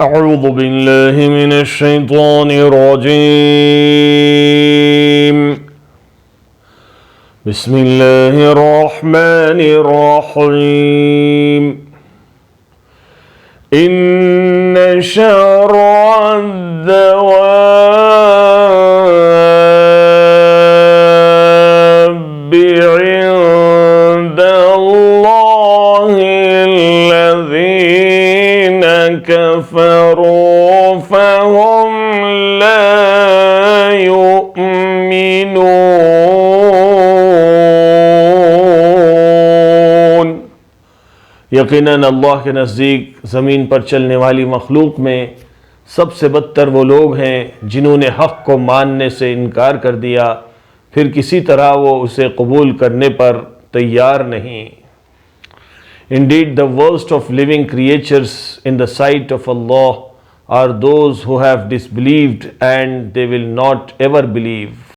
أعوذ بالله من الشيطان الرجيم بسم الله الرحمن الرحيم إن شر الدواب عند الله الذين كفروا فهم لا يؤمنون। यकीनन अल्लाह के नज़दीक ज़मीन पर चलने वाली मखलूक में सबसे बदतर वो लोग हैं जिन्होंने हक़ को मानने से इनकार कर दिया, फिर किसी तरह वो उसे कबूल करने पर तैयार नहीं। Indeed, the worst of living creatures in the sight of Allah are those who have disbelieved and they will not ever believe.